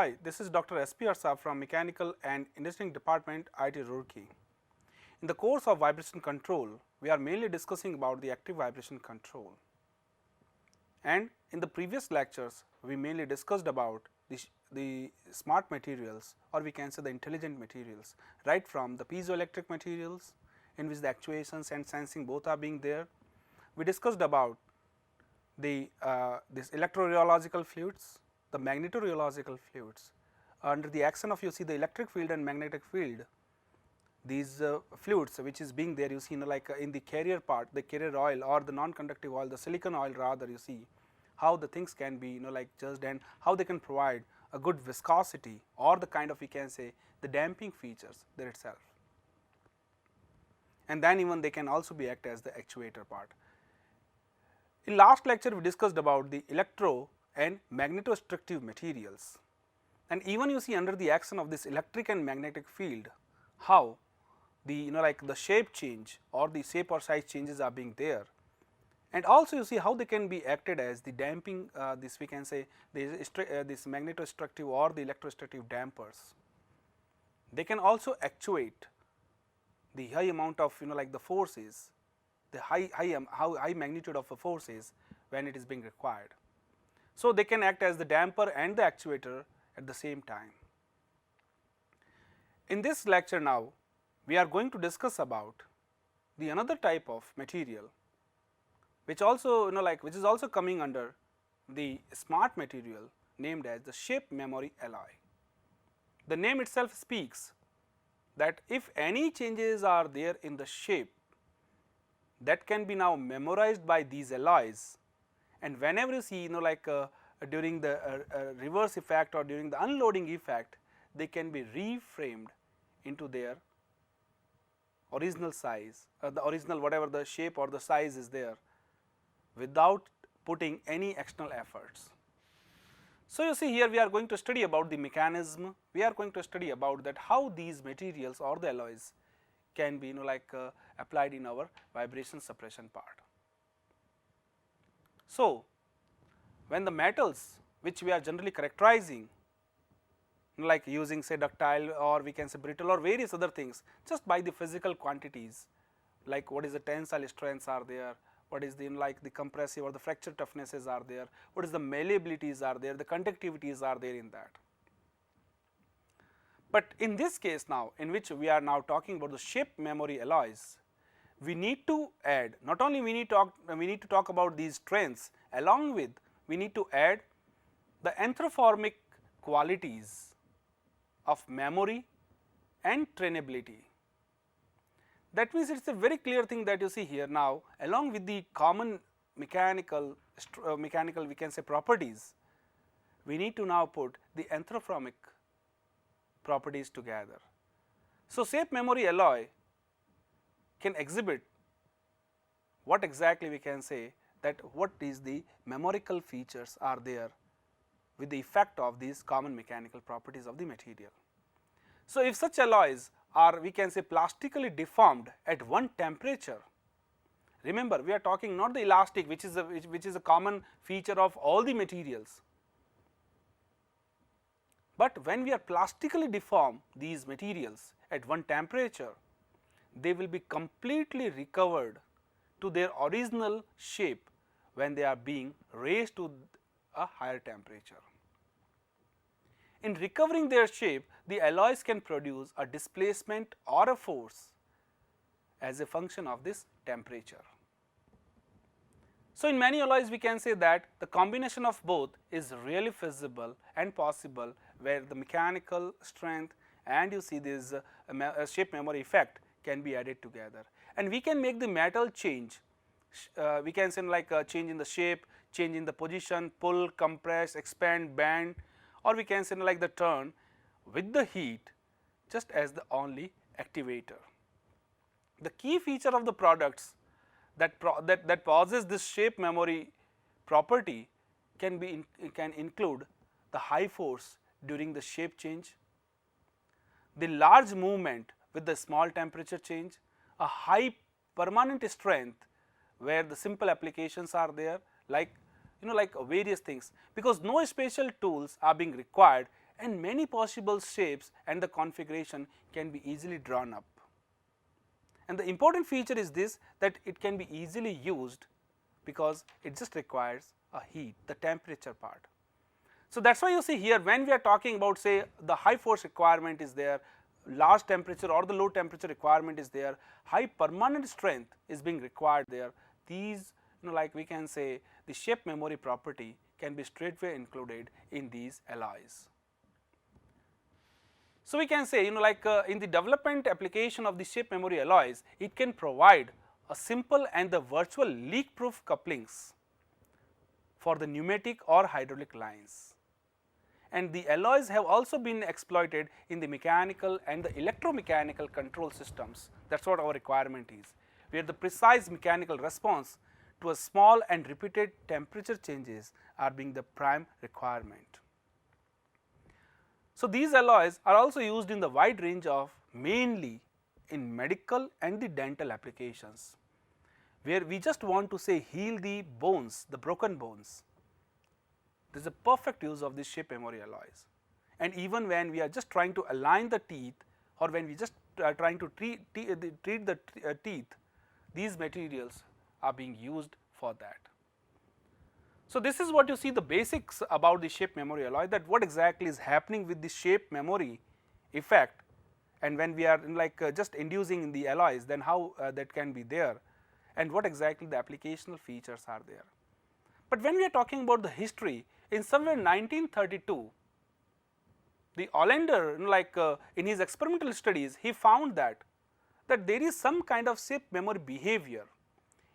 Hi, this is Dr. S.P. Arsa from Mechanical and Engineering Department, IIT Roorkee. In the course of vibration control, we are mainly discussing about the active vibration control. And in the previous lectures, we mainly discussed about the smart materials, or we can say the intelligent materials, right from the piezoelectric materials in which the actuations and sensing both are being there. We discussed about the this electrorheological fluids, the magnetorheological fluids. Under the action of, you see, the electric field and magnetic field, these fluids which is being there, you see, like in the carrier part, the carrier oil or the non-conductive oil, the silicon oil rather, you see how the things can be like judged and how they can provide a good viscosity or the kind of, we can say, the damping features there itself. And then even they can also be act as the actuator part. In last lecture, we discussed about the electro and magnetostructive materials, and even you see under the action of this electric and magnetic field, how the like the shape change or the shape or size changes are being there, and also you see how they can be acted as the damping this, we can say, this magnetostructive or the electrostructive dampers. They can also actuate the high amount of like the forces, the high magnitude of a forces when it is being required. So, they can act as the damper and the actuator at the same time. In this lecture now, we are going to discuss about the another type of material which also which is also coming under the smart material, named as the shape memory alloy. The name itself speaks that if any changes are there in the shape, that can be now memorized by these alloys, and whenever you see during the reverse effect or during the unloading effect, they can be reframed into their original size, the original whatever the shape or the size is there, without putting any external efforts. So, you see here we are going to study about the mechanism, we are going to study about that how these materials or the alloys can be applied in our vibration suppression part. So, when the metals which we are generally characterizing, like using say ductile or we can say brittle or various other things, just by the physical quantities, like what is the tensile strengths are there, what is the the compressive or the fracture toughnesses are there, what is the malleabilities are there, the conductivities are there in that. But in this case now, in which we are now talking about the shape memory alloys, we need to add, not only we need to talk about these strengths, along with we need to add the anthroformic qualities of memory and trainability. That means, it is a very clear thing that you see here now, along with the common mechanical we can say properties, we need to now put the anthroformic properties together. So, shape memory alloy can exhibit what exactly we can say, that what is the memorical features are there with the effect of these common mechanical properties of the material. So, if such alloys are, we can say, plastically deformed at one temperature, remember we are talking not the elastic which is a common feature of all the materials, but when we are plastically deform these materials at one temperature, they will be completely recovered to their original shape when they are being raised to a higher temperature. In recovering their shape, the alloys can produce a displacement or a force as a function of this temperature. So, in many alloys we can say that the combination of both is really feasible and possible, where the mechanical strength and you see this shape memory effect can be added together, and we can make the metal change, we can say like change in the shape, change in the position, pull, compress, expand, bend, or we can say like the turn with the heat just as the only activator. The key feature of the products that possess this shape memory property can include the high force during the shape change, the large movement with the small temperature change, a high permanent strength where the simple applications are there, like like various things, because no special tools are being required and many possible shapes and the configuration can be easily drawn up. And the important feature is this, that it can be easily used because it just requires a heat, the temperature part. So, that is why you see here when we are talking about say the high force requirement is there, large temperature or the low temperature requirement is there, high permanent strength is being required there, these like we can say the shape memory property can be straightway included in these alloys. So, we can say like in the development application of the shape memory alloys, it can provide a simple and the virtual leak proof couplings for the pneumatic or hydraulic lines. And the alloys have also been exploited in the mechanical and the electromechanical control systems. That is what our requirement is, where the precise mechanical response to a small and repeated temperature changes are being the prime requirement. So, these alloys are also used in the wide range of mainly in medical and the dental applications, where we just want to say heal the bones, the broken bones. This is a perfect use of these shape memory alloys. And even when we are just trying to align the teeth, or when we just are trying to treat the teeth, these materials are being used for that. So, this is what you see the basics about the shape memory alloy, that what exactly is happening with the shape memory effect, and when we are like just inducing in the alloys, then how that can be there, and what exactly the applicational features are there. But when we are talking about the history, in somewhere 1932, the Hollander like in his experimental studies, he found that there is some kind of shape memory behavior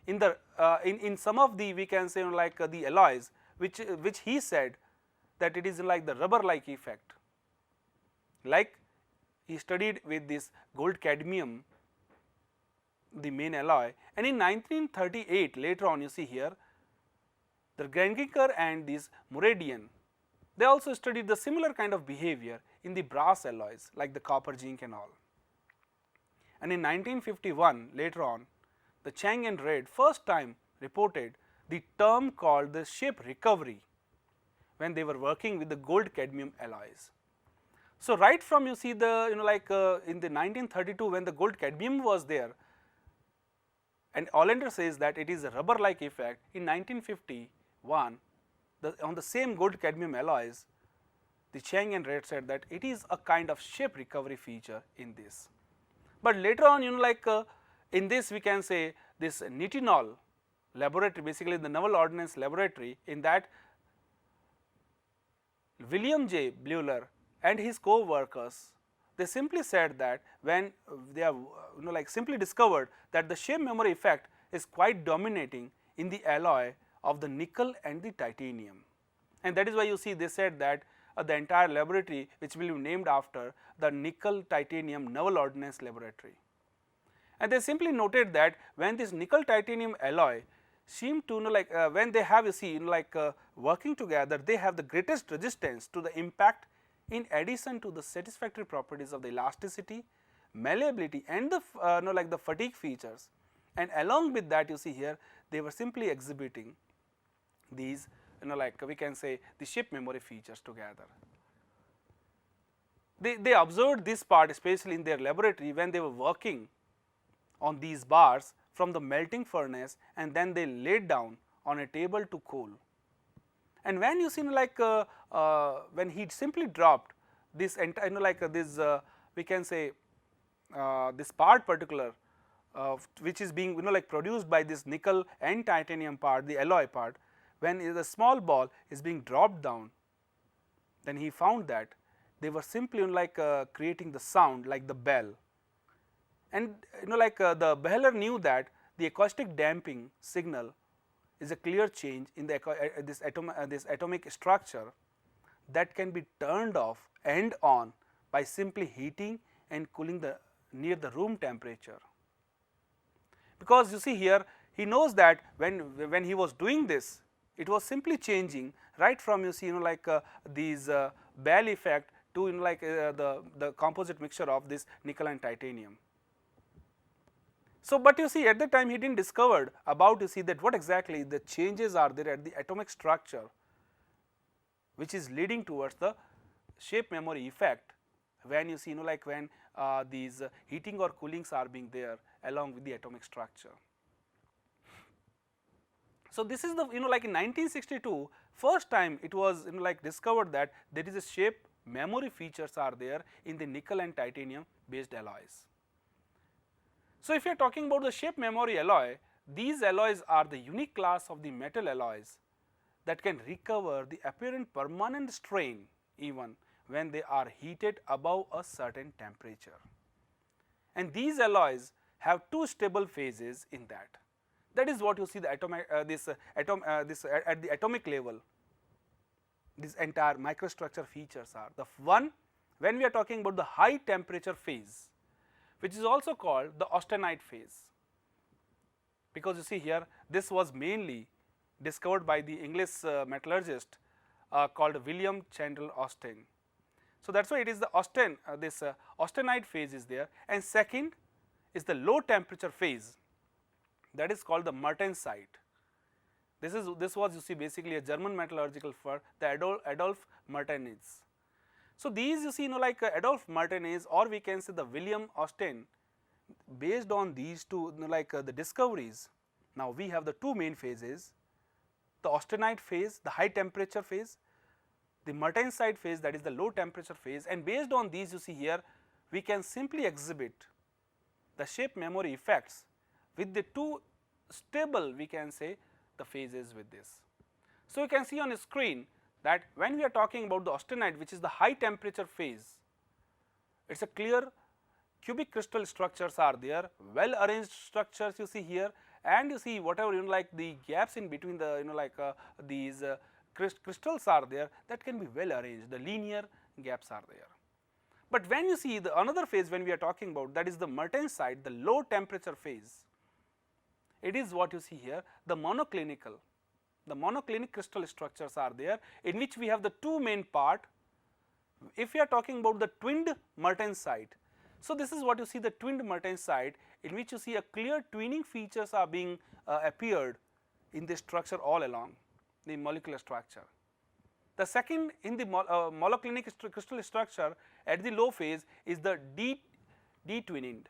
in the in some of the we can say like the alloys, which he said that it is like the rubber like effect. Like he studied with this gold cadmium, the main alloy, and in 1938 later on you see here the Grangiker and this Muradian, they also studied the similar kind of behavior in the brass alloys like the copper, zinc and all. And in 1951 later on, the Chang and Reid first time reported the term called the shape recovery when they were working with the gold cadmium alloys. So, right from you see the like in the 1932 when the gold cadmium was there, and Hollander says that it is a rubber like effect, in 1951 on the same gold cadmium alloys, the Chang and Reid said that it is a kind of shape recovery feature in this. But later on like in this we can say this nitinol laboratory, basically the Naval Ordnance Laboratory, in that William J. Bleuler and his co-workers, they simply said that when they have like simply discovered that the shape memory effect is quite dominating in the alloy of the nickel and the titanium, and that is why you see they said that the entire laboratory which will be named after the nickel titanium Naval Ordnance Laboratory. And they simply noted that when this nickel titanium alloy seem to like when they have you see like working together, they have the greatest resistance to the impact, in addition to the satisfactory properties of the elasticity, malleability and the like the fatigue features, and along with that you see here they were simply exhibiting these like we can say the shape memory features together. They observed this part especially in their laboratory when they were working on these bars from the melting furnace, and then they laid down on a table to cool. And when you see like when he simply dropped this entire like this we can say this part particular which is being like produced by this nickel and titanium part, the alloy part, when the small ball is being dropped down, then he found that they were simply like creating the sound like the bell. And like the Beheller knew that the acoustic damping signal is a clear change in the this atomic structure that can be turned off and on by simply heating and cooling the near the room temperature. Because you see here he knows that when he was doing this, it was simply changing right from you see like these bell effect to like the composite mixture of this nickel and titanium. So, but you see at the time he did not discover about you see that what exactly the changes are there at the atomic structure which is leading towards the shape memory effect when you see like when these heating or coolings are being there along with the atomic structure. So, this is the like in 1962 first time it was like discovered that there is a shape memory features are there in the nickel and titanium based alloys. So, if you are talking about the shape memory alloy, these alloys are the unique class of the metal alloys that can recover the apparent permanent strain even when they are heated above a certain temperature. And these alloys have two stable phases in that. That is what you see the atomic at the atomic level. This entire microstructure features are the one when we are talking about the high temperature phase, which is also called the austenite phase, because you see here this was mainly discovered by the English metallurgist called William Chandler Austin. So, that is why it is the austenite phase is there, and second is the low temperature phase, that is called the martensite. This was you see basically a German metallurgical firm, the Adolf Martinez. So, these you see like Adolf Martinez, or we can say the William Austin, based on these two like the discoveries. Now, we have the two main phases, the austenite phase, the high temperature phase, the martensite phase, that is the low temperature phase, and based on these you see here we can simply exhibit the shape memory effects with the two stable we can say the phases with this. So, you can see on a screen that when we are talking about the austenite, which is the high temperature phase, it is a clear cubic crystal structures are there, well arranged structures you see here, and you see whatever like the gaps in between the like these crystals are there, that can be well arranged, the linear gaps are there. But when you see the another phase when we are talking about, that is the martensite, the low temperature phase, it is what you see here the monoclinic crystal structures are there, in which we have the two main part. If we are talking about the twinned martensite, so this is what you see the twinned martensite, in which you see a clear twinning features are being appeared in the structure all along the molecular structure. The second in the monoclinic crystal structure at the low phase is the detwinned.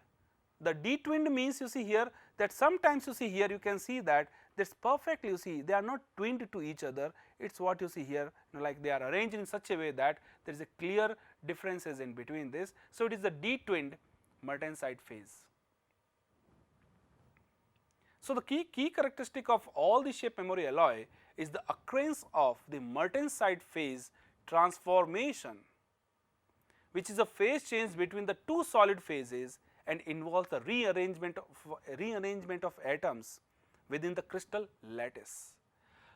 The detwinned means you see here that sometimes you see here you can see that this perfectly you see they are not twinned to each other, it is what you see here like they are arranged in such a way that there is a clear differences in between this. So, it is the detwinned martensite phase. So, the key characteristic of all the shape memory alloy is the occurrence of the martensite phase transformation, which is a phase change between the two solid phases and involves the rearrangement of atoms within the crystal lattice.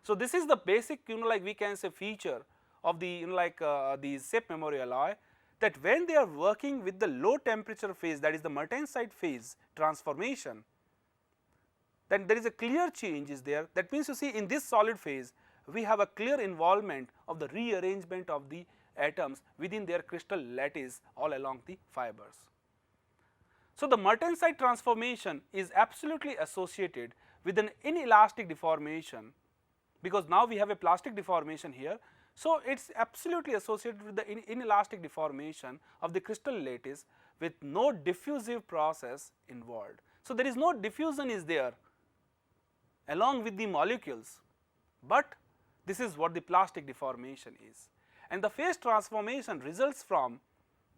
So, this is the basic like we can say feature of the like the shape memory alloy, that when they are working with the low temperature phase, that is the martensite phase transformation, then there is a clear change is there. That means you see in this solid phase we have a clear involvement of the rearrangement of the atoms within their crystal lattice all along the fibers. So, the martensite transformation is absolutely associated with an inelastic deformation, because now we have a plastic deformation here. So, it is absolutely associated with the inelastic deformation of the crystal lattice with no diffusive process involved. So, there is no diffusion is there along with the molecules, but this is what the plastic deformation is, and the phase transformation results from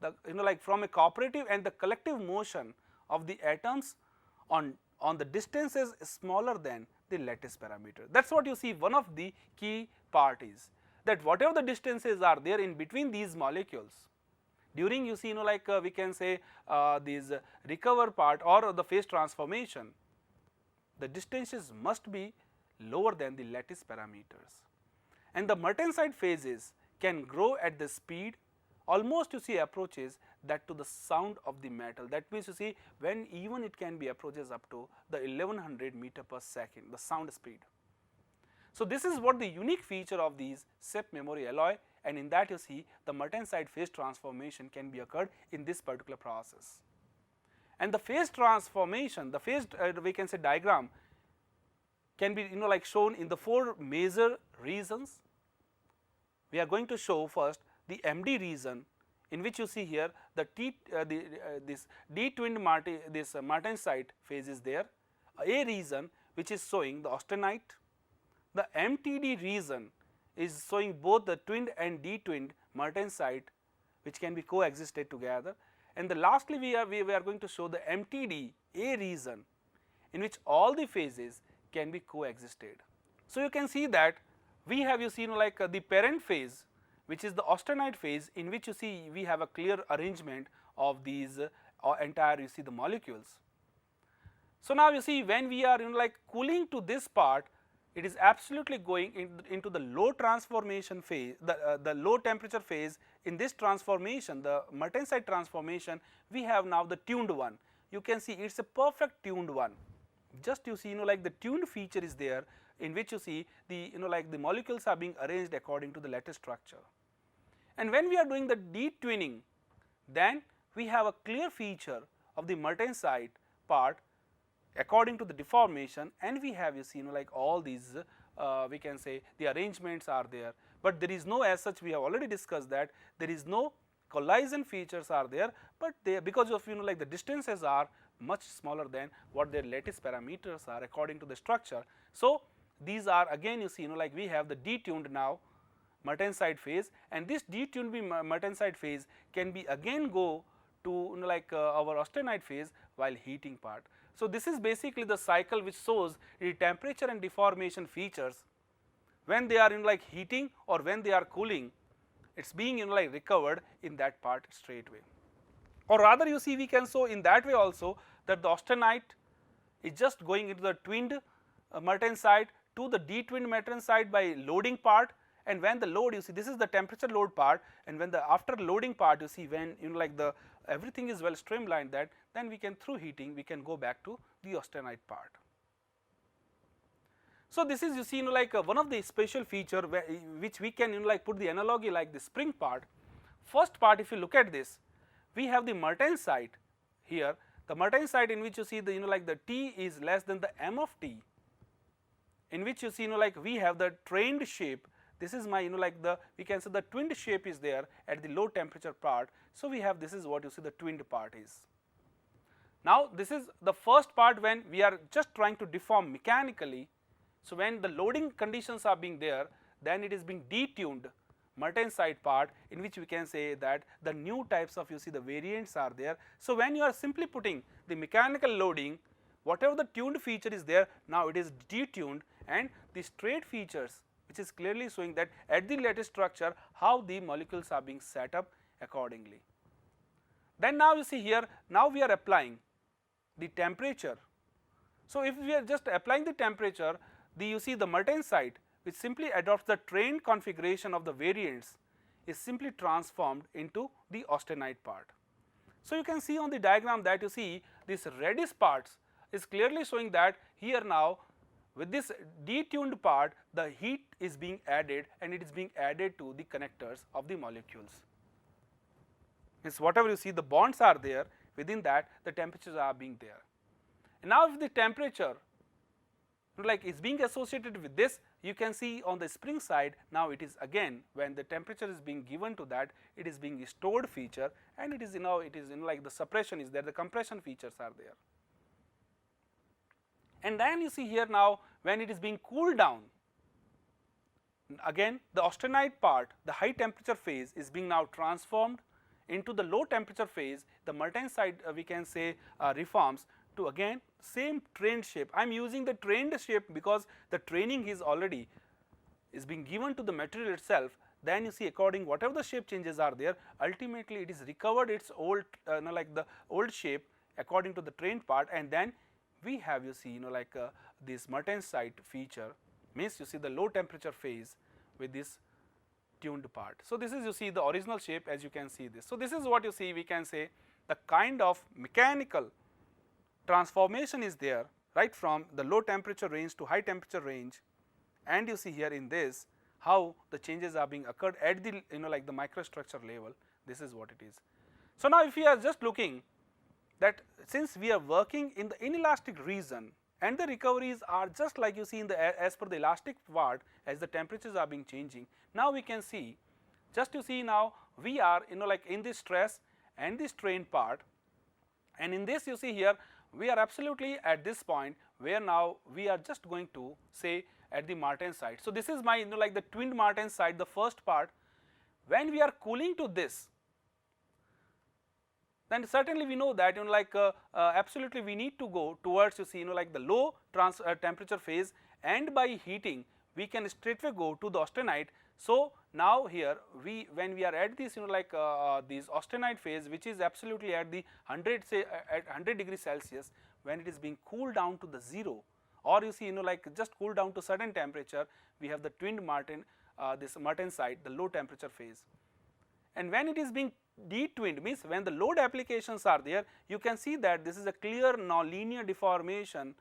the like from a cooperative and the collective motion of the atoms on the distances smaller than the lattice parameter. That is what you see one of the key part is that whatever the distances are there in between these molecules during you see like we can say these recover part or the phase transformation, the distances must be lower than the lattice parameters, and the martensite phases can grow at the speed almost you see approaches that to the sound of the metal. That means you see when even it can be approaches up to the 1100 meter per second, the sound speed. So, this is what the unique feature of these shape memory alloy, and in that you see the martensite phase transformation can be occurred in this particular process. And the phase transformation, the phase we can say diagram can be like shown in the four major regions. We are going to show first the MD region, in which you see here the this D-twinned martensite phase is there, A region which is showing the austenite, the MTD region is showing both the twinned and D-twinned martensite which can be coexisted together, and the lastly we are going to show the MTD A region in which all the phases can be coexisted. So, you can see that we have like the parent phase which is the austenite phase, in which you see we have a clear arrangement of these entire you see the molecules. So, now you see when we are like cooling to this part, it is absolutely going into the low transformation phase, the low temperature phase. In this transformation, the martensite transformation, we have now the tuned one. You can see it is a perfect tuned one. Just you see like the tuned feature is there, in which you see the like the molecules are being arranged according to the lattice structure. And when we are doing the detwinning, then we have a clear feature of the martensite part according to the deformation, and we have you see like all these we can say the arrangements are there, but there is no as such, we have already discussed that there is no collision features are there, but they because of like the distances are much smaller than what their lattice parameters are according to the structure. So, these are again you see like we have the detuned now martensite phase, and this detuned martensite phase can be again go to like our austenite phase while heating part. So, this is basically the cycle which shows the temperature and deformation features when they are like heating or when they are cooling, it is being like recovered in that part straight away. Or rather you see we can show in that way also that the austenite is just going into the twinned martensite to the detwinned martensite by loading part, and when the load you see this is the temperature load part, and when the after loading part you see when like the everything is well streamlined, that then we can through heating we can go back to the austenite part. So, this is you see like one of the special feature which we can like put the analogy like the spring part. First part, if you look at this, we have the martensite here, the martensite in which you see the like the T is less than the M of T, in which you see like we have the trained shape. This is my like the we can say the twinned shape is there at the low temperature part. So, we have this is what you see the twinned part is. Now, this is the first part when we are just trying to deform mechanically. So, when the loading conditions are being there, then it is being detuned martensite part, in which we can say that the new types of you see the variants are there. So, when you are simply putting the mechanical loading, whatever the tuned feature is there, now it is detuned, and the straight features which is clearly showing that at the lattice structure how the molecules are being set up accordingly. Then now you see here, now we are applying the temperature. So, if we are just applying the temperature, you see the martensite which simply adopts the trained configuration of the variants is simply transformed into the austenite part. So, you can see on the diagram that you see this reddish parts is clearly showing that here now with this detuned part the heat is being added, and it is being added to the connectors of the molecules. Means whatever you see the bonds are there, within that the temperatures are being there. And now, if the temperature like is being associated with this, you can see on the spring side, now it is again when the temperature is being given to that, it is being stored feature, and it is like the suppression is there, the compression features are there. And then you see here now when it is being cooled down, again the austenite part, the high temperature phase is being now transformed into the low temperature phase, the martensite we can say reforms to again same trained shape. I am using the trained shape because the training is already is being given to the material itself. Then you see according whatever the shape changes are there, ultimately it is recovered its old like the old shape according to the trained part, and then we have you see like this martensite feature, means you see the low temperature phase with this tuned part. So, this is you see the original shape as you can see this. So, this is what you see we can say the kind of mechanical transformation is there right from the low temperature range to high temperature range, and you see here in this how the changes are being occurred at the like the microstructure level. This is what it is. So, now if we are just looking that since we are working in the inelastic region and the recoveries are just like you see in the as per the elastic part as the temperatures are being changing, now we can see Just you see now we are like in the stress and the strain part, and in this you see here we are absolutely at this point where now we are just going to say at the martensite. So this is my like the twinned martensite, the first part. When we are cooling to this, then certainly we know that like absolutely we need to go towards you see like the low temperature phase, and by heating we can straightway go to the austenite. So now here when we are at this like this austenite phase, which is absolutely at the 100 say at 100 degrees Celsius, when it is being cooled down to the 0, or you see like just cool down to certain temperature, we have the twinned this martensite, the low temperature phase. And when it is being detwinned, means when the load applications are there, you can see that this is a clear nonlinear deformation,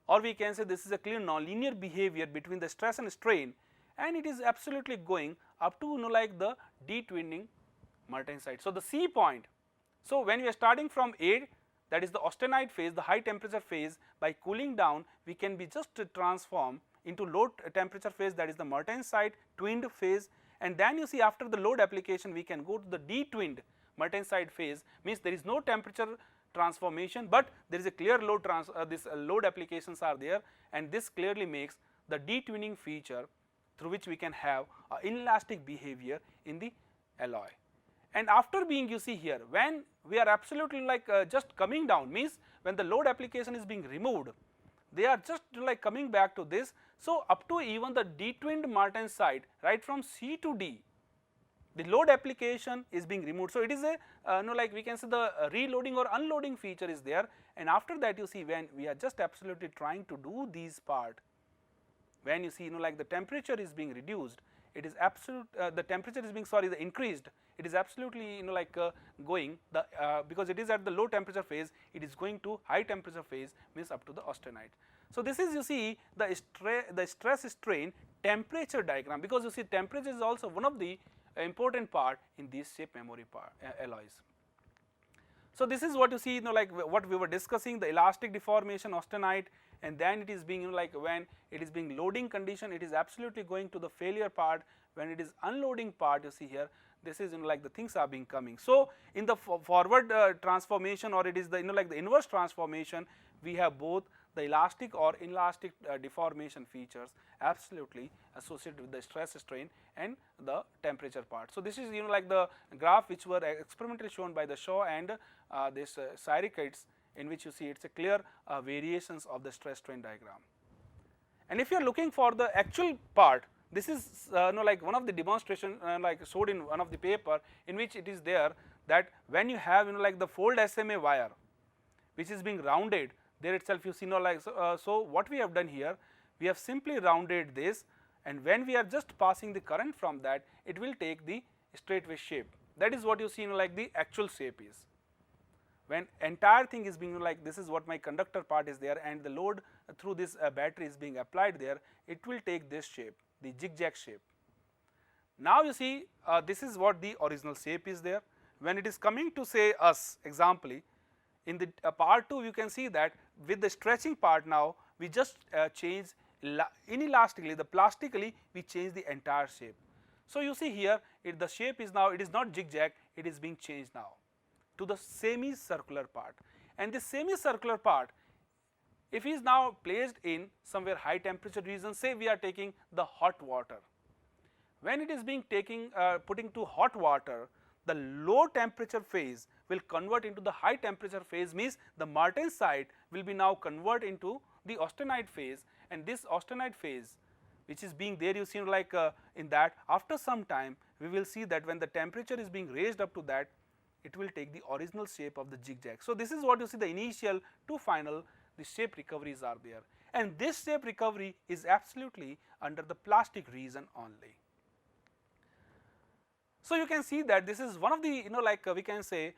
or we can say this is a clear nonlinear behavior between the stress and strain, and it is absolutely going up to like the detwinning martensite. So the C point, so when we are starting from A, that is the austenite phase, the high temperature phase, by cooling down we can be just transform into low temperature phase, that is the martensite twinned phase, and then you see after the load application we can go to the detwinned martensite phase, means there is no temperature transformation, but there is a clear load load applications are there, and this clearly makes the detwinning feature through which we can have inelastic behavior in the alloy. And after being you see here, when we are absolutely like just coming down, means when the load application is being removed, they are just like coming back to this. So up to even the detwinned martensite, right from C to D, the load application is being removed. So it is a like we can say the reloading or unloading feature is there, and after that you see when we are just absolutely trying to do these part, when you see like the temperature is being reduced, it is absolute the temperature is being the increased, it is absolutely like going the because it is at the low temperature phase, it is going to high temperature phase, means up to the austenite. So this is you see the stress strain temperature diagram, because you see temperature is also one of the important part in these shape memory alloys. So this is what you see like what we were discussing, the elastic deformation austenite, and then it is being like when it is being loading condition, it is absolutely going to the failure part. When it is unloading part, you see here this is like the things are being coming. So in the forward transformation, or it is the like the inverse transformation, we have both the elastic or inelastic deformation features absolutely associated with the stress strain and the temperature part. So this is like the graph which were experimentally shown by the Shaw and this Cyricates, in which you see it is a clear variations of the stress strain diagram. And if you are looking for the actual part, this is like one of the demonstration like showed in one of the paper, in which it is there that when you have like the fold SMA wire which is being rounded, there itself you see like so what we have done here, we have simply rounded this, and when we are just passing the current from that, it will take the straightway shape. That is what you see like the actual shape is. When entire thing is being like this is what my conductor part is there, and the load through this battery is being applied there, it will take this shape, the zigzag shape. Now you see this is what the original shape is there. When it is coming to say us examply in the part 2, you can see that with the stretching part now we just change inelastically, the plastically we change the entire shape. So you see here the shape is now, it is not zigzag, it is being changed now to the semicircular part, and this semicircular part, if is now placed in somewhere high temperature region, say we are taking the hot water, when it is being putting to hot water, the low temperature phase will convert into the high temperature phase, means the martensite will be now convert into the austenite phase, and this austenite phase which is being there, you see like in that after some time we will see that when the temperature is being raised up to that, it will take the original shape of the zigzag. So this is what you see the initial to final, the shape recoveries are there, and this shape recovery is absolutely under the plastic region only. So you can see that this is one of the like we can say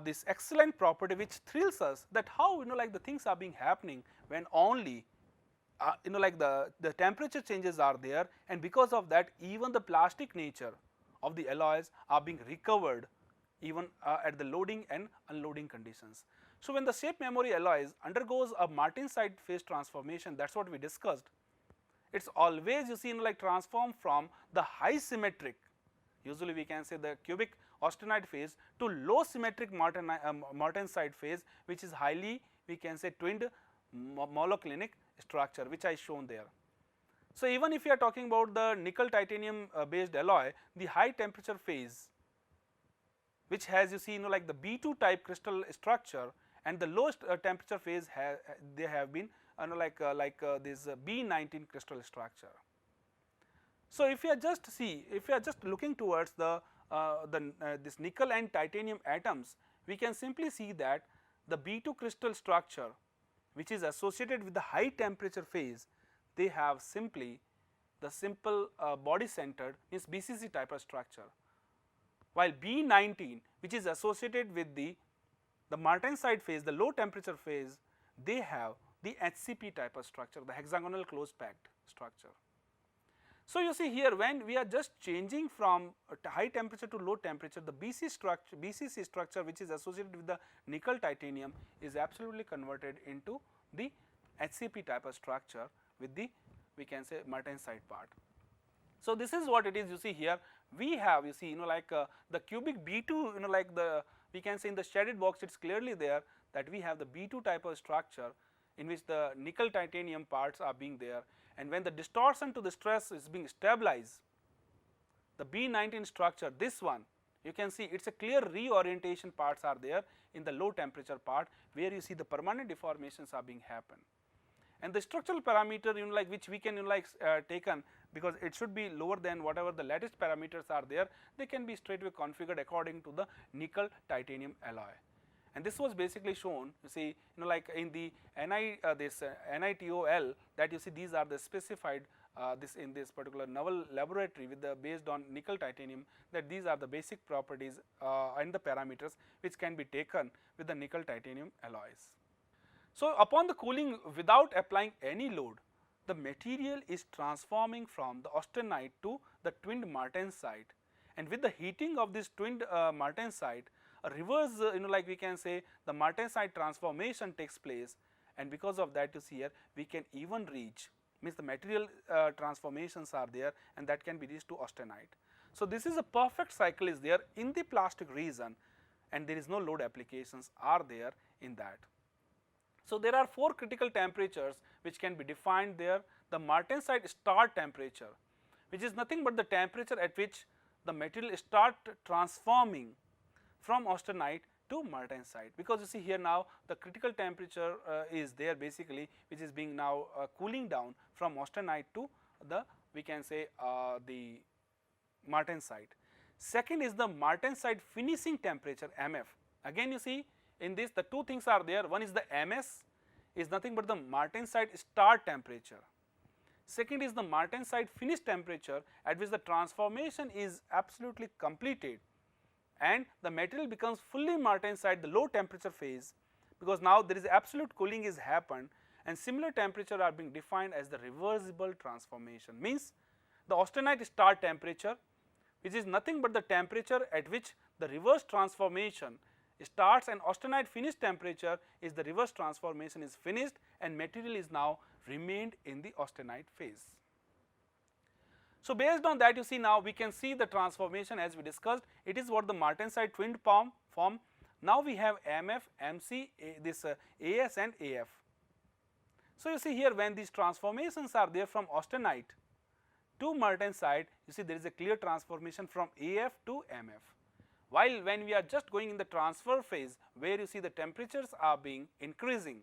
this excellent property which thrills us, that how like the things are being happening when only like the temperature changes are there, and because of that even the plastic nature of the alloys are being recovered even at the loading and unloading conditions. So when the shape memory alloys undergoes a martensite phase transformation, that is what we discussed, it is always you see like transformed from the high symmetric usually we can say the cubic austenite phase, to low symmetric martensite phase, which is highly we can say twinned monoclinic structure, which I shown there. So, even if you are talking about the nickel titanium based alloy, the high temperature phase, which has you see like the B2 type crystal structure, and the lowest temperature phase they have been this B19 crystal structure. So, if you are just looking towards this nickel and titanium atoms, we can simply see that the B2 crystal structure, which is associated with the high temperature phase, they have simply the simple body centered means BCC type of structure, while B19, which is associated with the martensite phase, the low temperature phase, they have the HCP type of structure, the hexagonal close packed structure. So, you see here when we are just changing from high temperature to low temperature, the BCC structure which is associated with the nickel titanium is absolutely converted into the HCP type of structure with the we can say martensite part. So, this is what it is. You see here we have you see the cubic B2 like the we can say in the shaded box, it is clearly there that we have the B2 type of structure in which the nickel titanium parts are being there, and when the distortion to the stress is being stabilized, the B19 structure, this one you can see it is a clear reorientation parts are there in the low temperature part, where you see the permanent deformations are being happen. And the structural parameter which we can taken, because it should be lower than whatever the latest parameters are there, they can be straightway configured according to the nickel titanium alloy. And this was basically shown you see like in the NITOL, that you see these are the specified this in this particular novel laboratory with the based on nickel titanium, that these are the basic properties and the parameters which can be taken with the nickel titanium alloys. So, upon the cooling without applying any load, the material is transforming from the austenite to the twinned martensite, and with the heating of this twinned martensite, a reverse like we can say the martensite transformation takes place, and because of that you see here we can even reach means the material transformations are there, and that can be reached to austenite. So, this is a perfect cycle is there in the plastic region, and there is no load applications are there in that. So, there are 4 critical temperatures which can be defined there. The martensite start temperature, which is nothing but the temperature at which the material start transforming from austenite to martensite, because you see here now the critical temperature is there basically, which is being now cooling down from austenite to the we can say the martensite. Second is the martensite finishing temperature MF. Again you see in this the 2 things are there, one is the MS is nothing but the martensite start temperature. Second is the martensite finish temperature at which the transformation is absolutely completed and the material becomes fully martensite, the low temperature phase, because now there is absolute cooling is happened, and similar temperature are being defined as the reversible transformation. Means the austenite start temperature, which is nothing but the temperature at which the reverse transformation starts, and austenite finish temperature is the reverse transformation is finished and material is now remained in the austenite phase. So, based on that you see now we can see the transformation as we discussed, it is what the martensite twinned form. Now we have MF, MC, this AS and AF. So, you see here when these transformations are there from austenite to martensite, you see there is a clear transformation from AF to MF. While when we are just going in the transfer phase, where you see the temperatures are being increasing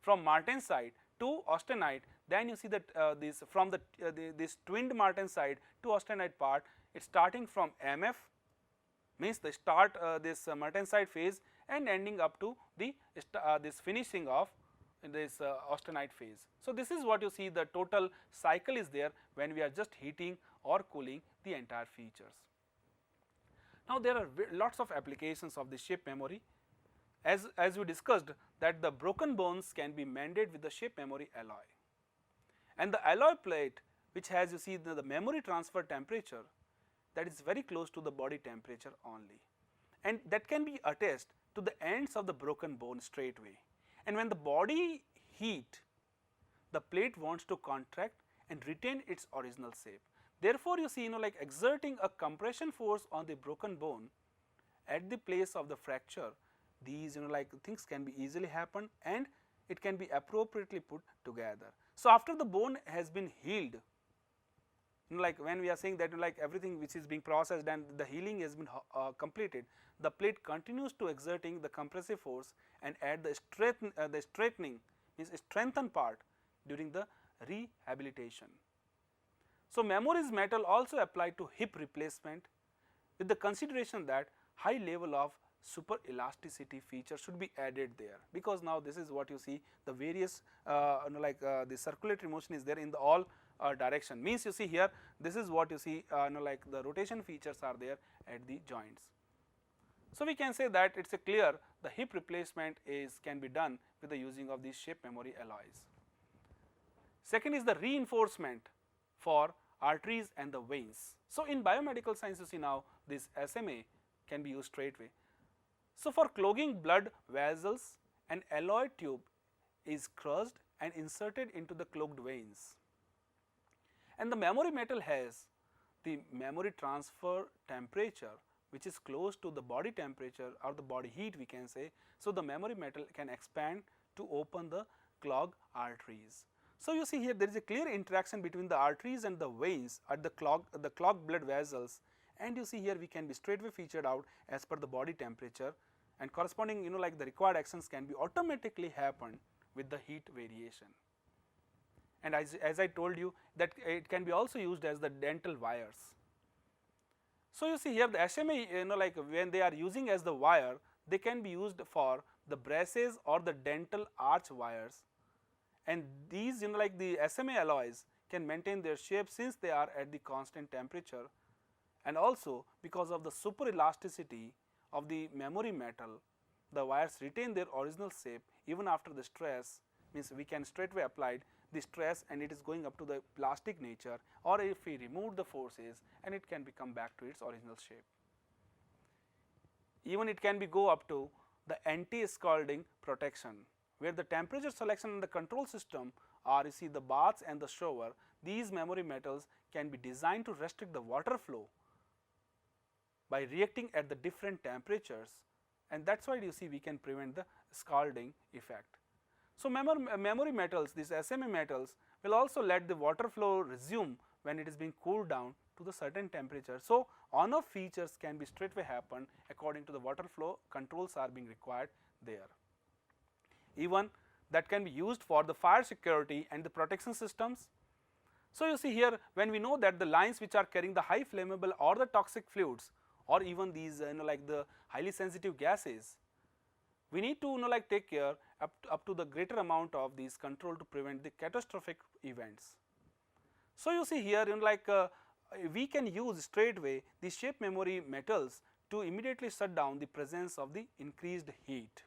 from martensite to austenite, then you see that this from the this twinned martensite to austenite part, it is starting from MF, means the start this martensite phase and ending up to the this finishing of this austenite phase. So, this is what you see the total cycle is there when we are just heating or cooling the entire features. Now, there are lots of applications of the shape memory, as we discussed that the broken bones can be mended with the shape memory alloy, and the alloy plate which has you see the memory transfer temperature that is very close to the body temperature only, and that can be attached to the ends of the broken bone straightway, and when the body heat, the plate wants to contract and retain its original shape. Therefore, you see like exerting a compression force on the broken bone at the place of the fracture, these like things can be easily happen and it can be appropriately put together. So, after the bone has been healed, like when we are saying that like everything which is being processed and the healing has been completed, the plate continues to exerting the compressive force and add the straightening means strengthen part during the rehabilitation. So, memories metal also applied to hip replacement with the consideration that high level of super elasticity feature should be added there, because now this is what you see the various the circulatory motion is there in the all direction, means you see here this is what you see like the rotation features are there at the joints. So, we can say that it is a clear the hip replacement is can be done with the using of these shape memory alloys. Second is the reinforcement for arteries and the veins. So, in biomedical science you see now this SMA can be used straightway. So, for clogging blood vessels, an alloy tube is crushed and inserted into the clogged veins, and the memory metal has the memory transfer temperature which is close to the body temperature or the body heat we can say. So, the memory metal can expand to open the clogged arteries. So, you see here there is a clear interaction between the arteries and the veins at the clogged blood vessels, and you see here we can be straightway featured out as per the body temperature, and corresponding like the required actions can be automatically happen with the heat variation. And as I told you that it can be also used as the dental wires. So, you see here the SMA like when they are using as the wire, they can be used for the braces or the dental arch wires, and these like the SMA alloys can maintain their shape since they are at the constant temperature, and also because of the super elasticity of the memory metal, the wires retain their original shape even after the stress, means we can straightway apply the stress and it is going up to the plastic nature, or if we remove the forces and it can become back to its original shape. Even it can be go up to the anti-scalding protection, where the temperature selection and the control system are you see the baths and the shower, these memory metals can be designed to restrict the water flow by reacting at the different temperatures, and that is why you see we can prevent the scalding effect. So, memory metals, these SMA metals will also let the water flow resume when it is being cooled down to the certain temperature. So, on-off features can be straightway happen according to the water flow controls are being required there. Even that can be used for the fire security and the protection systems. So, you see here when we know that the lines which are carrying the high flammable or the toxic fluids or even these like the highly sensitive gases, we need to like take care up to the greater amount of these control to prevent the catastrophic events. So, you see here like we can use straightway the shape memory metals to immediately shut down the presence of the increased heat,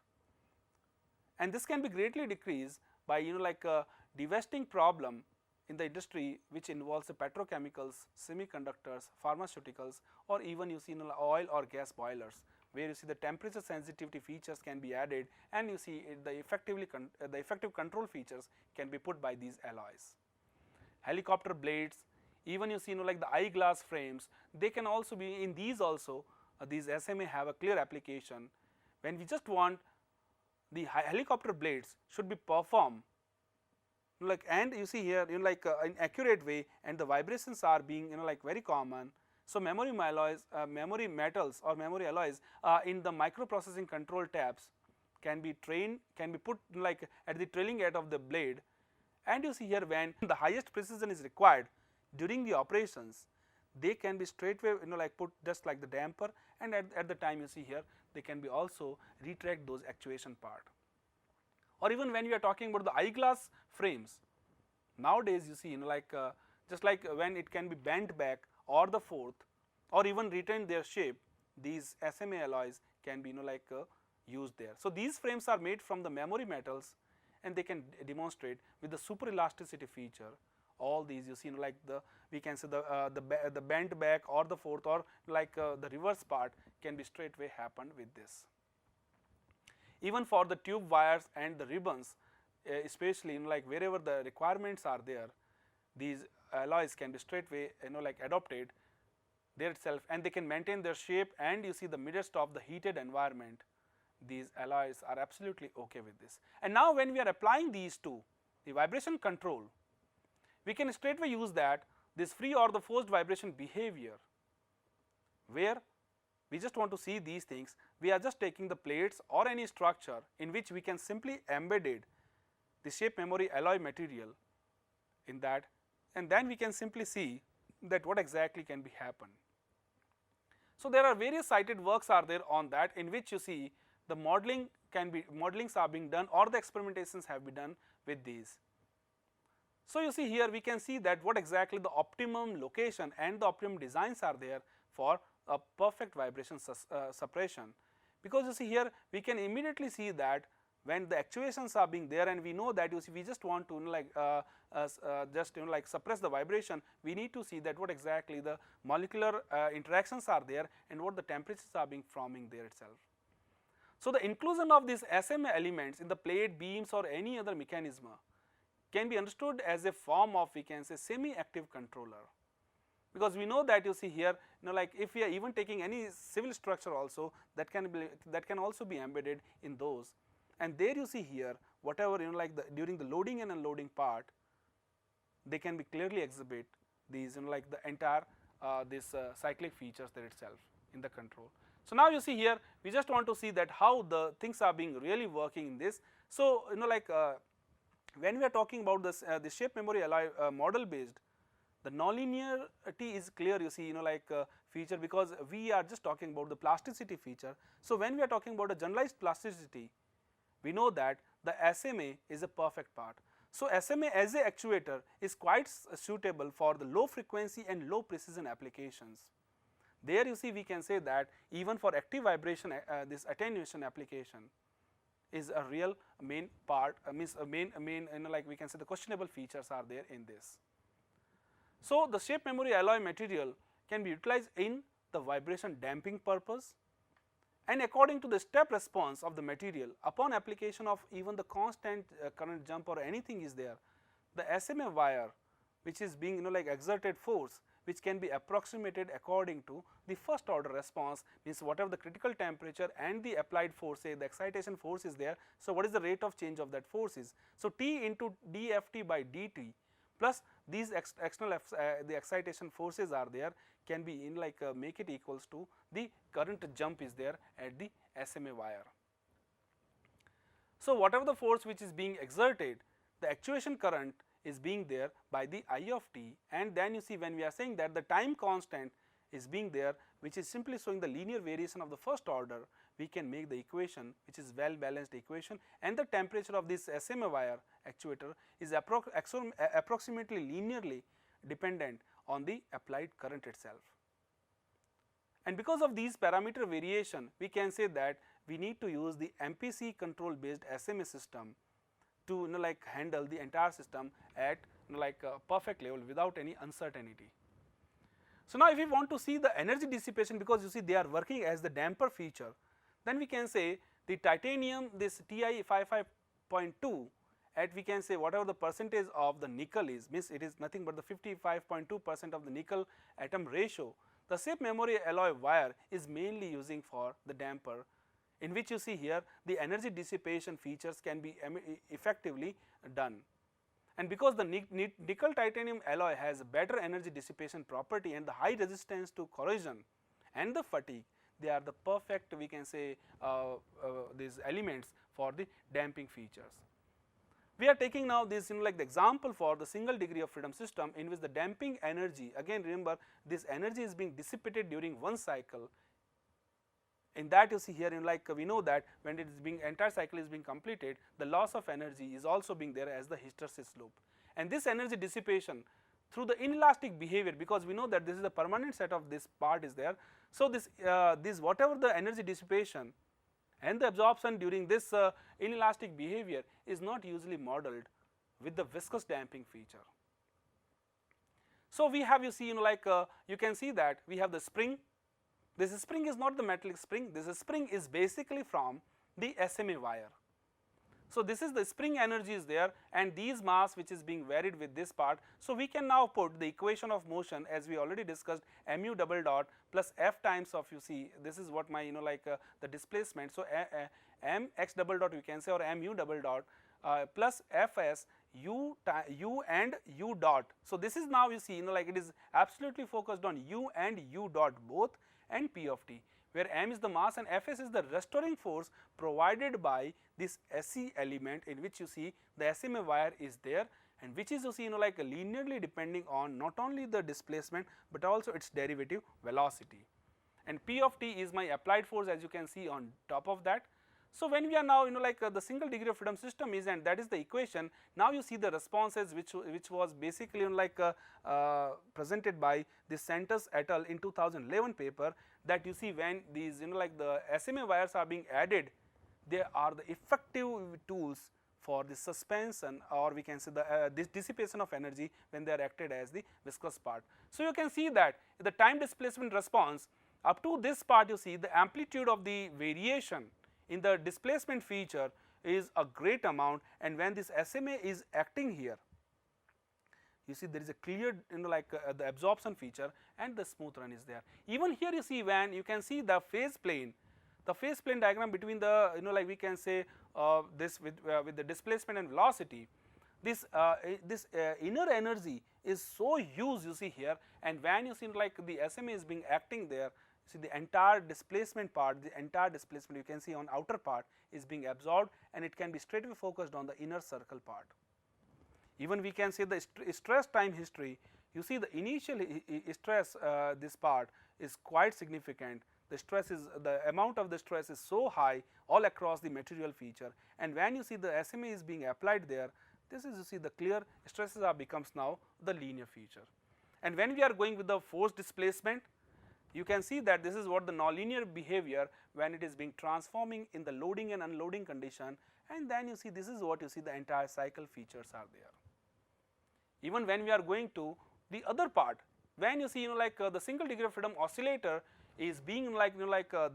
and this can be greatly decreased by like a devastating problem in the industry which involves the petrochemicals, semiconductors, pharmaceuticals, or even you see oil or gas boilers, where you see the temperature sensitivity features can be added, and you see the effective control features can be put by these alloys. Helicopter blades, even you see like the eyeglass frames, they can also be in these also these SMA have a clear application when we just want the helicopter blades should be performed like, and you see here like in accurate way, and the vibrations are being like very common. So, memory metals or memory alloys in the microprocessing control tabs can be put like at the trailing edge of the blade, and you see here when the highest precision is required during the operations, they can be straightway like put just like the damper, and at the time you see here they can be also retract those actuation part. Or even when we are talking about the eyeglass frames, nowadays you see like just like when it can be bent back or the forth or even retain their shape, these SMA alloys can be like used there. So, these frames are made from the memory metals, and they can demonstrate with the super elasticity feature. All these you see like we can say the bent back or the forth or like the reverse part can be straightway happened with this. Even for the tube wires and the ribbons, especially like wherever the requirements are there, these alloys can be straightway like adopted there itself, and they can maintain their shape, and you see the midst of the heated environment, these alloys are absolutely okay with this. And now when we are applying these to the vibration control, we can straightway use that this free or the forced vibration behavior, where we just want to see these things. We are just taking the plates or any structure in which we can simply embedded the shape memory alloy material in that, and then we can simply see that what exactly can be happen. So there are various cited works are there on that, in which you see the modelings are being done, or the experimentations have been done with these. So you see here we can see that what exactly the optimum location and the optimum designs are there for a perfect vibration suppression, because you see here we can immediately see that when the actuations are being there, and we know that you see we just want to suppress the vibration, we need to see that what exactly the molecular interactions are there and what the temperatures are being forming there itself. So the inclusion of these SMA elements in the plate, beams or any other mechanism can be understood as a form of, we can say, semi-active controller, because we know that you see here like if we are even taking any civil structure also, that can also be embedded in those. And there you see here whatever like during the loading and unloading part, they can be clearly exhibit these like the entire this cyclic features there itself in the control. So now you see here we just want to see that how the things are being really working in this. So when we are talking about this the shape memory alloy model based, the nonlinearity is clear, you see feature, because we are just talking about the plasticity feature. So when we are talking about a generalized plasticity, we know that the SMA is a perfect part. So SMA as a actuator is quite suitable for the low frequency and low precision applications. There you see we can say that even for active vibration this attenuation application is a real main part, means a main like we can say the questionable features are there in this. So the shape memory alloy material can be utilized in the vibration damping purpose, and according to the step response of the material upon application of even the constant current jump or anything is there, the SMA wire which is being exerted force, which can be approximated according to the first order response, means whatever the critical temperature and the applied force, say the excitation force is there. So what is the rate of change of that force is? So T into dFT by dt plus these external the excitation forces are there, can be make it equals to the current jump is there at the SMA wire. So whatever the force which is being exerted, the actuation current is being there by the I of t, and then you see when we are saying that the time constant is being there, which is simply showing the linear variation of the first order, we can make the equation which is well balanced equation, and the temperature of this SMA wire actuator is approximately linearly dependent on the applied current itself. And because of these parameter variation, we can say that we need to use the MPC control based SMA system to handle the entire system at a perfect level without any uncertainty. So now if we want to see the energy dissipation, because you see they are working as the damper feature, then we can say the titanium, this Ti 55.2, at we can say whatever the percentage of the nickel is, means it is nothing but the 55.2% of the nickel atom ratio, the shape memory alloy wire is mainly using for the damper, in which you see here the energy dissipation features can be effectively done. And because the nickel titanium alloy has a better energy dissipation property and the high resistance to corrosion and the fatigue, they are the perfect, we can say these elements for the damping features. We are taking now this the example for the single degree of freedom system, in which the damping energy, again remember this energy is being dissipated during one cycle. In that you see here we know that when it is being entire cycle is being completed, the loss of energy is also being there as the hysteresis loop, and this energy dissipation through the inelastic behavior, because we know that this is the permanent set of this part is there. So this whatever the energy dissipation and the absorption during this inelastic behavior is not usually modeled with the viscous damping feature. So we have, you see you can see that we have the spring. This spring is not the metallic spring, this spring is basically from the SMA wire. So, this is the spring energy is there, and these mass which is being varied with this part. So, we can now put the equation of motion as we already discussed, mu double dot plus f times of, you see, this is what my the displacement. So, m x double dot we can say, or mu double dot plus fs u and u dot. So, this is now you see like it is absolutely focused on u and u dot both, and p of t, where m is the mass and fs is the restoring force provided by this SE element, in which you see the SMA wire is there, and which is you see like linearly depending on not only the displacement but also its derivative velocity, and p of t is my applied force, as you can see on top of that. So, when we are now the single degree of freedom system is, and that is the equation. Now, you see the responses which was basically presented by the Santos et al. In 2011 paper, that you see when these the SMA wires are being added, they are the effective tools for the suspension, or we can say the this dissipation of energy when they are acted as the viscous part. So, you can see that the time displacement response up to this part, you see the amplitude of the variation in the displacement feature is a great amount, and when this SMA is acting here, you see there is a clear the absorption feature and the smooth run is there. Even here you see when you can see the phase plane diagram between the we can say this with the displacement and velocity, this inner energy is so huge, you see here, and when you see the SMA is being acting there, see the entire displacement part, the entire displacement you can see on outer part is being absorbed, and it can be straightaway focused on the inner circle part. Even we can say the stress time history, you see the initial stress this part is quite significant. The stress is, the amount of the stress is so high all across the material feature, and when you see the SMA is being applied there, this is you see the clear stresses are becomes now the linear feature. And when we are going with the force displacement, you can see that this is what the nonlinear behavior when it is being transforming in the loading and unloading condition, and then you see this is what you see the entire cycle features are there. Even when we are going to the other part, when you see the single degree of freedom oscillator is being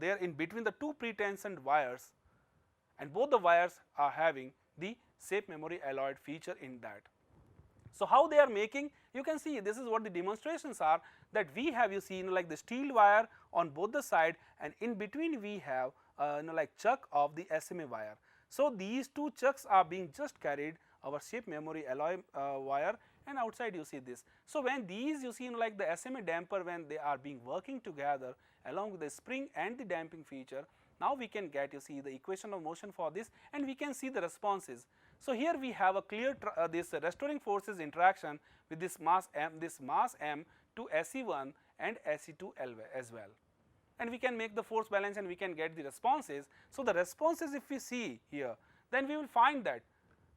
there in between the two pre-tensioned wires, and both the wires are having the shape memory alloyed feature in that. So, how they are making, you can see this is what the demonstrations are, that we have you see the steel wire on both the side, and in between we have chuck of the SMA wire. So, these two chucks are being just carried our shape memory alloy wire, and outside you see this. So, when these you see the SMA damper, when they are being working together along with the spring and the damping feature, now we can get you see the equation of motion for this, and we can see the responses. So, here we have a clear this restoring forces interaction with this mass m to SE1 and SE2 as well, and we can make the force balance and we can get the responses. So, the responses if we see here, then we will find that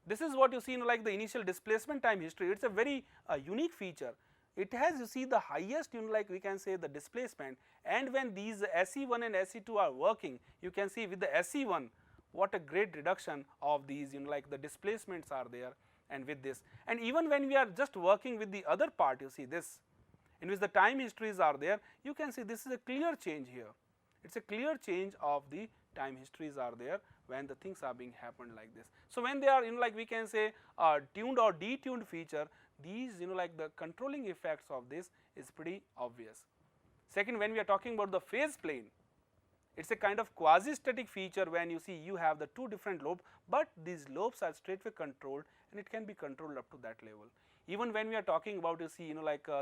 this is what you see the initial displacement time history. It is a very unique feature. It has you see the highest we can say the displacement, and when these SE1 and SE2 are working, you can see with the SE1 what a great reduction of these the displacements are there, and with this, and even when we are just working with the other part, you see this in which the time histories are there, you can see this is a clear change here. It is a clear change of the time histories are there when the things are being happened like this. So, when they are we can say tuned or detuned feature, these the controlling effects of this is pretty obvious. Second, when we are talking about the phase plane, it is a kind of quasi static feature when you see you have the two different lobes, but these lobes are straightway controlled, and it can be controlled up to that level. Even when we are talking about you see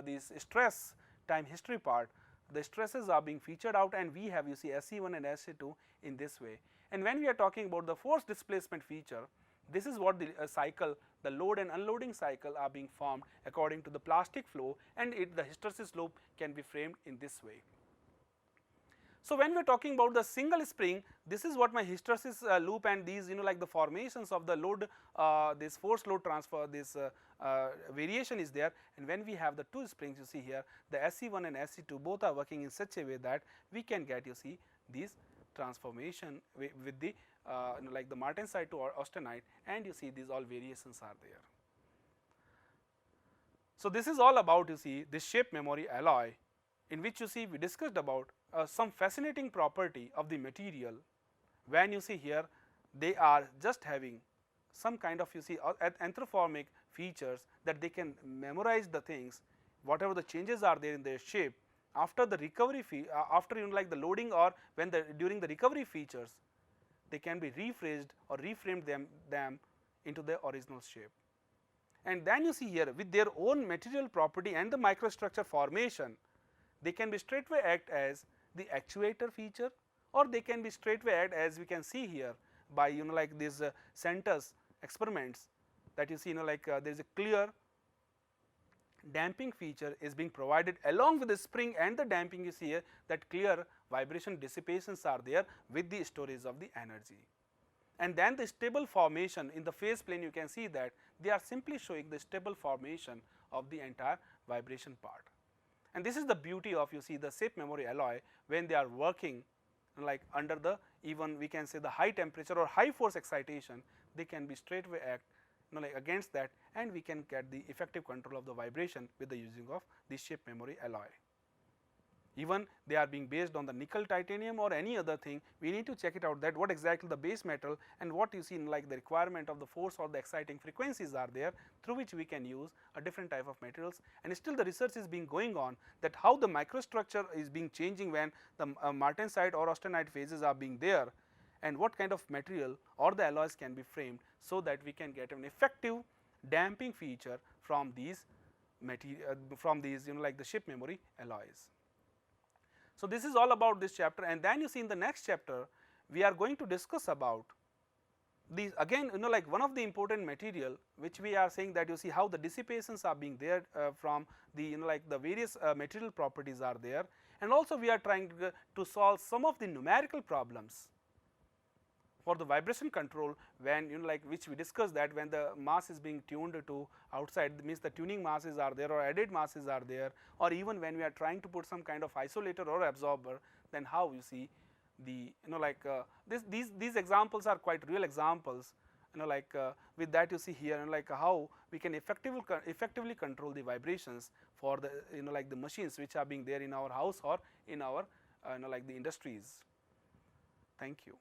this stress time history part, the stresses are being featured out, and we have you see SE1 and SE2 in this way. And when we are talking about the force displacement feature, this is what the cycle, the load and unloading cycle are being formed according to the plastic flow, and the hysteresis loop can be framed in this way. So, when we are talking about the single spring, this is what my hysteresis loop, and these the formations of the load, this force load transfer, this variation is there, and when we have the two springs, you see here the SE1 and SE2 both are working in such a way that we can get you see these transformation with the the martensite to austenite, and you see these all variations are there. So, this is all about you see this shape memory alloy, in which you see we discussed about some fascinating property of the material when you see here they are just having some kind of, you see, anthropomorphic features, that they can memorize the things, whatever the changes are there in their shape after the recovery after like the loading, or when during the recovery features, they can be rephrased or reframed them into their original shape. And then you see here, with their own material property and the microstructure formation, they can be straightway act as the actuator feature, or they can be straightway act, as we can see here by, you know, like these centers experiments, that you see, you know, like there is a clear damping feature is being provided along with the spring and the damping. You see here that clear vibration dissipations are there with the storage of the energy. And then the stable formation in the phase plane, you can see that they are simply showing the stable formation of the entire vibration part. And this is the beauty of, you see, the shape memory alloy when they are working like under the, even we can say, the high temperature or high force excitation, they can be straightway act, you know, like against that, and we can get the effective control of the vibration with the using of the shape memory alloy. Even they are being based on the nickel, titanium, or any other thing, we need to check it out that what exactly the base metal and what you see in like the requirement of the force or the exciting frequencies are there, through which we can use a different type of materials. And still the research is being going on, that how the microstructure is being changing when the martensite or austenite phases are being there, and what kind of material or the alloys can be framed, so that we can get an effective damping feature from these material, from these, you know, like the shape memory alloys. So, this is all about this chapter, and then you see in the next chapter we are going to discuss about these again, you know, like one of the important material which we are saying that you see how the dissipations are being there from the, you know, like the various material properties are there, and also we are trying to solve some of the numerical problems for the vibration control, when, you know, like which we discussed that when the mass is being tuned to outside, means the tuning masses are there or added masses are there, or even when we are trying to put some kind of isolator or absorber, then how you see the, you know, like these examples are quite real examples, you know, like with that you see here, and like how we can effectively control the vibrations for the, you know, like the machines which are being there in our house or in our, you know, like the industries. Thank you.